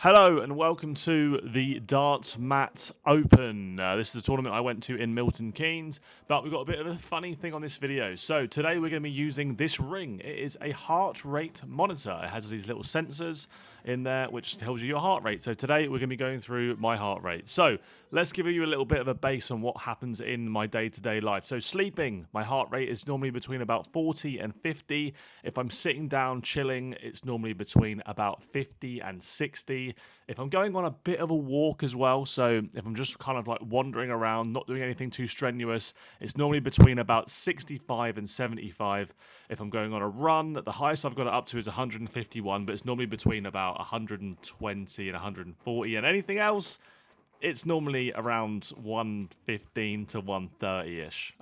Hello and welcome to the Darts Mat Open. This is a tournament I went to in Milton Keynes, but we've got a bit of a funny thing on this video. So today we're going to be using this ring. It is a heart rate monitor. It has these little sensors in there which tells you your heart rate. So today we're going to be going through my heart rate. So let's give you a little bit of a base on what happens in my day-to-day life. So sleeping, my heart rate is normally between about 40 and 50. If I'm sitting down chilling, it's normally between about 50 and 60. If I'm going on a bit of a walk as well, so if I'm just kind of like wandering around, not doing anything too strenuous, it's normally between about 65 and 75. If I'm going on a run, the highest I've got it up to is 151, but it's normally between about 120 and 140, and anything else, it's normally around 115 to 130-ish.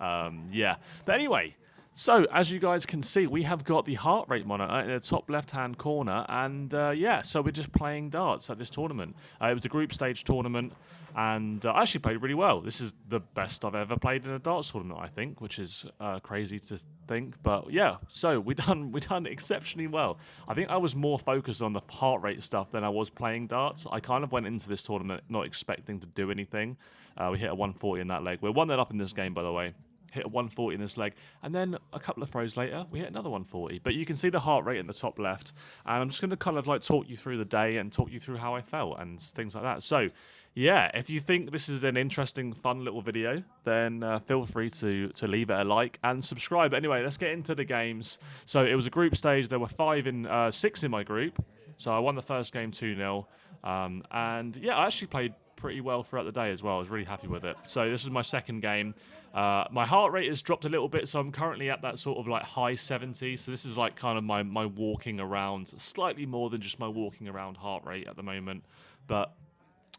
Yeah, but anyway, so as you guys can see, we have got the heart rate monitor in the top left-hand corner, and yeah, so we're just playing darts at this tournament. It was a group stage tournament, and I actually played really well. This is the best I've ever played in a darts tournament, I think, which is crazy to think, but yeah. So we done exceptionally well. I think I was more focused on the heart rate stuff than I was playing darts. I kind of went into this tournament not expecting to do anything. We hit a 140 in that leg. We're 1-0 up in this game, by the way. Hit a 140 in this leg, and then a couple of throws later we hit another 140. But you can see the heart rate in the top left, and I'm just going to kind of like talk you through the day and talk you through how I felt and things like that. So yeah, if you think this is an interesting, fun little video, then feel free to leave it a like and subscribe. Anyway, let's get into the games. So it was a group stage. There were 6 in my group, so I won the first game 2-0, and yeah, I actually played pretty well throughout the day as well. I was really happy with it. So this is my second game. My heart rate has dropped a little bit, so I'm currently at that sort of like high 70s. So this is like kind of my walking around, slightly more than just my walking around heart rate at the moment. But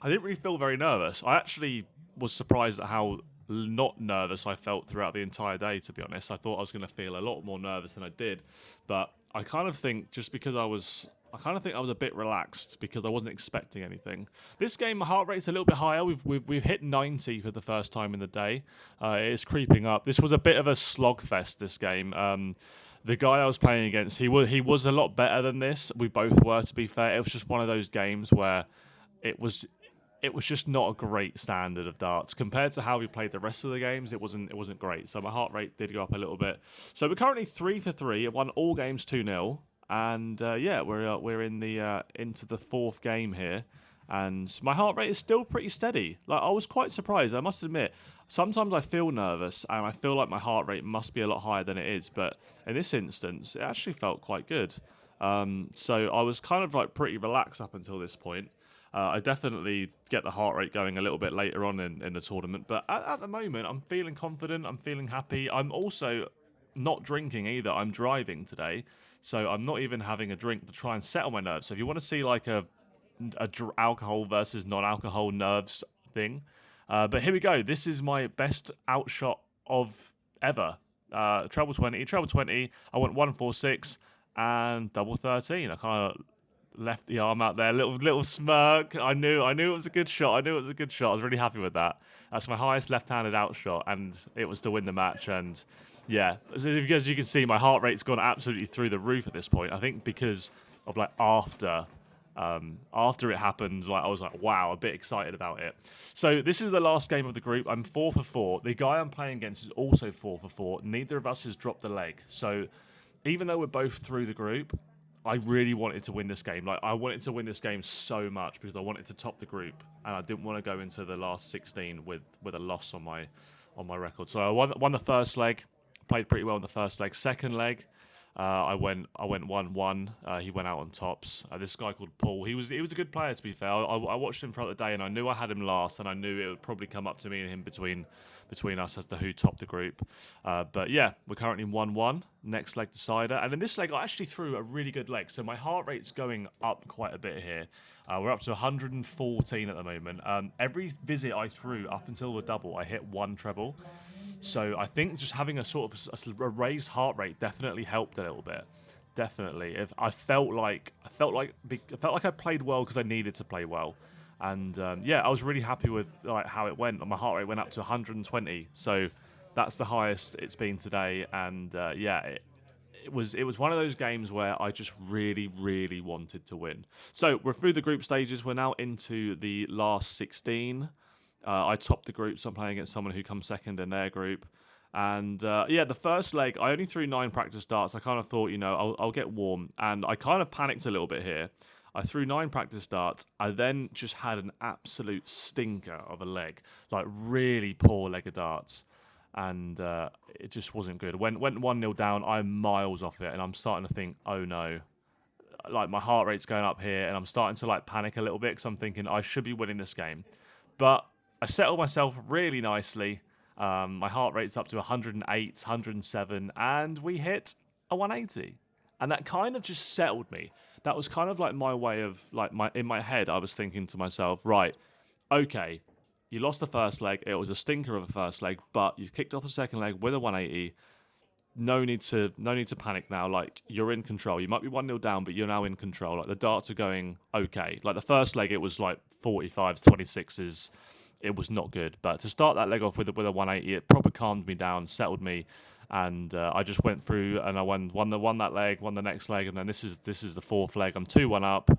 I didn't really feel very nervous. I actually was surprised at how not nervous I felt throughout the entire day, to be honest. I thought I was going to feel a lot more nervous than I did. But I kind of think just because I was a bit relaxed because I wasn't expecting anything. This game, my heart rate's a little bit higher. We've hit 90 for the first time in the day. It's creeping up. This was a bit of a slogfest, this game. The guy I was playing against, he was a lot better than this. We both were, to be fair. It was just one of those games where it was just not a great standard of darts compared to how we played the rest of the games. It wasn't great. So my heart rate did go up a little bit. So we're currently 3 for 3. I won all games 2-0. And yeah, we're in the into the 4th game here, and my heart rate is still pretty steady. Like, I was quite surprised, I must admit. Sometimes I feel nervous and I feel like my heart rate must be a lot higher than it is, but in this instance, it actually felt quite good. So I was kind of like pretty relaxed up until this point. I definitely get the heart rate going a little bit later on in the tournament, but at the moment, I'm feeling confident. I'm feeling happy. I'm also not drinking either. I'm driving today, so I'm not even having a drink to try and settle my nerves. So if you want to see like a alcohol versus non-alcohol nerves thing, but here we go. This is my best outshot of ever. Treble 20. I went 146 and double 13. I kind of left the arm out there, little smirk. I knew it was a good shot. I was really happy with that. That's my highest left-handed outshot, and it was to win the match. And yeah, as you can see, my heart rate's gone absolutely through the roof at this point. I think because of like after it happened, like I was like, wow, a bit excited about it. So this is the last game of the group. I'm 4 for 4. The guy I'm playing against is also 4 for 4. Neither of us has dropped a leg. So even though we're both through the group, I really wanted to win this game. Like, I wanted to win this game so much because I wanted to top the group, and I didn't want to go into the last 16 with a loss on my record. So I won the first leg, played pretty well in the first leg. Second leg, I went 1-1. He went out on tops. This guy called Paul. He was a good player, to be fair. I watched him throughout the day, and I knew I had him last, and I knew it would probably come up to me and him between us as to who topped the group. But yeah, we're currently 1-1. Next leg decider, and in this leg I actually threw a really good leg, so my heart rate's going up quite a bit here. We're up to 114 at the moment. Every visit I threw up until the double, I hit 1 treble. So I think just having a sort of a raised heart rate definitely helped a little bit. Definitely, if I felt like I played well because I needed to play well, and yeah, I was really happy with like how it went. My heart rate went up to 120, so that's the highest it's been today, and yeah, it was one of those games where I just really wanted to win. So we're through the group stages. We're now into the last 16. I topped the group, so I'm playing against someone who comes second in their group. And yeah, the first leg, I only threw 9 practice darts. I kind of thought, I'll get warm. And I kind of panicked a little bit here. I threw 9 practice darts. I then just had an absolute stinker of a leg, like really poor leg of darts. And it just wasn't good. Went 1-0 down. I'm miles off it. And I'm starting to think, oh no. Like my heart rate's going up here. And I'm starting to like panic a little bit because I'm thinking I should be winning this game. But I settled myself really nicely. My heart rate's up to 108, 107, and we hit a 180. And that kind of just settled me. That was kind of like my way of, like, in my head, I was thinking to myself, right, okay, you lost the first leg. It was a stinker of a first leg, but you've kicked off the second leg with a 180. No need to panic now. Like, you're in control. You might be 1-0 down, but you're now in control. Like, the darts are going okay. Like, the first leg, it was like 45s, 26s. It was not good. But to start that leg off with a 180, it proper calmed me down, settled me, and I just went through and I won that leg, won the next leg, and then this is the fourth leg. I'm 2-1 up.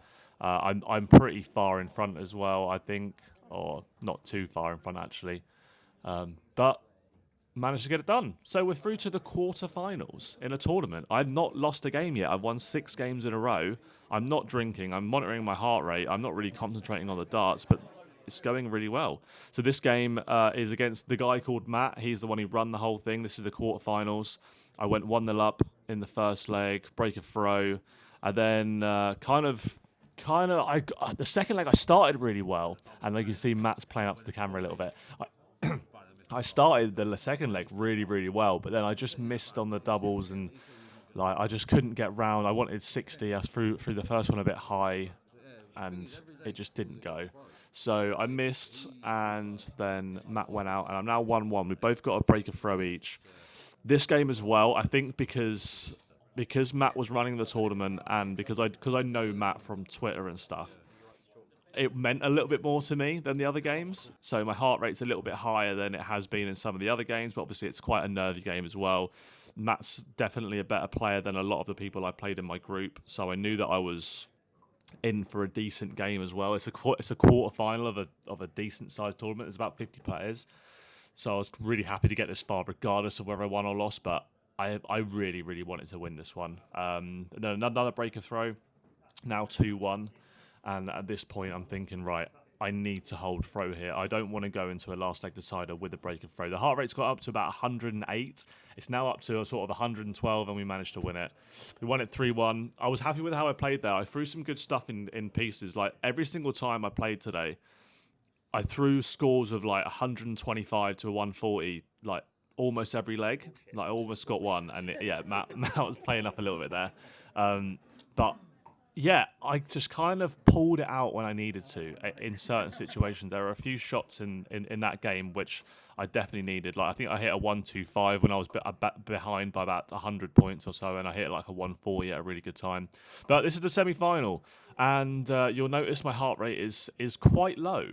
I'm pretty far in front as well, I think, or not too far in front actually, but managed to get it done. So we're through to the quarterfinals in a tournament. I've not lost a game yet. I've won 6 games in a row. I'm not drinking. I'm monitoring my heart rate. I'm not really concentrating on the darts, but it's going really well. So this game is against the guy called Matt. He's the one who run the whole thing. This is the quarterfinals. I went 1-0 up in the first leg, break a throw, and then the second leg I started really well, and like you see Matt's playing up to the camera a little bit. I started the second leg really well, but then I just missed on the doubles and like I just couldn't get round. I wanted 60. I threw the first one a bit high, and it just didn't go. So I missed, and then Matt went out, and I'm now 1-1. We both got a break a throw each. This game as well, I think because Matt was running the tournament, and because I know Matt from Twitter and stuff, it meant a little bit more to me than the other games. So my heart rate's a little bit higher than it has been in some of the other games, but obviously it's quite a nervy game as well. Matt's definitely a better player than a lot of the people I played in my group, so I knew that I was in for a decent game as well. It's a quarter final of a decent sized tournament. There's about 50 players, so I was really happy to get this far, regardless of whether I won or lost. But I really wanted to win this one. Then another breaker throw, now 2-1, and at this point I'm thinking, right, I need to hold throw here. I don't want to go into a last leg decider with a break and throw. The heart rate's got up to about 108. It's now up to a sort of 112, and we managed to win it. We won it 3-1. I was happy with how I played there. I threw some good stuff in pieces. Like, every single time I played today, I threw scores of like 125 to 140, like almost every leg. Like, I almost got one, and Matt was playing up a little bit there. But yeah, I just kind of pulled it out when I needed to in certain situations. There were a few shots in that game which I definitely needed. Like, I think I hit a 125 when I was behind by about 100 points or so, and I hit like a 140 at a really good time. But this is the semi-final, and you'll notice my heart rate is quite low.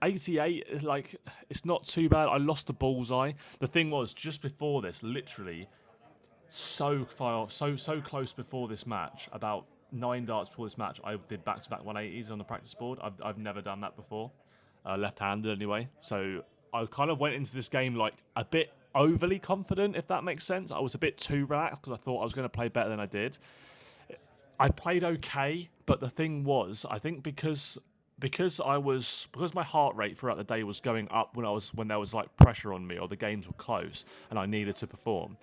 88, like, it's not too bad. I lost the bullseye. The thing was, just before this, literally so far off, so close before this match, about 9 darts before this match, I did back-to-back 180s on the practice board. I've never done that before, left-handed anyway. So I kind of went into this game like a bit overly confident, if that makes sense. I was a bit too relaxed because I thought I was going to play better than I did. I played okay, but the thing was, I think because my heart rate throughout the day was going up when there was like pressure on me or the games were close and I needed to perform.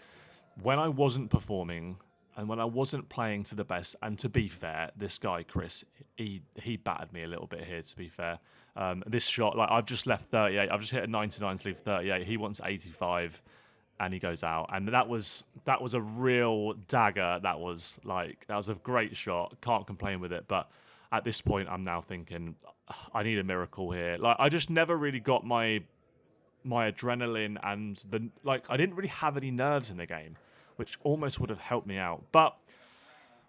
When I wasn't performing and when I wasn't playing to the best, and to be fair, this guy, Chris, he battered me a little bit here, to be fair. This shot, like, I've just left 38. I've just hit a 99 to leave 38. He wants 85 and he goes out. And that was a real dagger. That was a great shot. Can't complain with it. But at this point, I'm now thinking, I need a miracle here. Like, I just never really got my adrenaline and I didn't really have any nerves in the game, which almost would have helped me out. But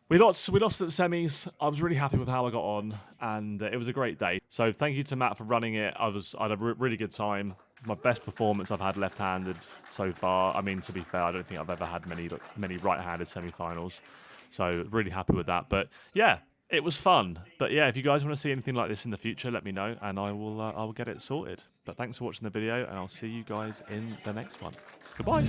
we lost at the semis. I was really happy with how I got on, and it was a great day. So thank you to Matt for running it. I had a really good time. my best performance I've had left-handed so far. I mean, to be fair, I don't think I've ever had many right-handed semi-finals. So really happy with that. But yeah, it was fun. But yeah, if you guys want to see anything like this in the future, let me know and I will get it sorted. But thanks for watching the video and I'll see you guys in the next one. Goodbye.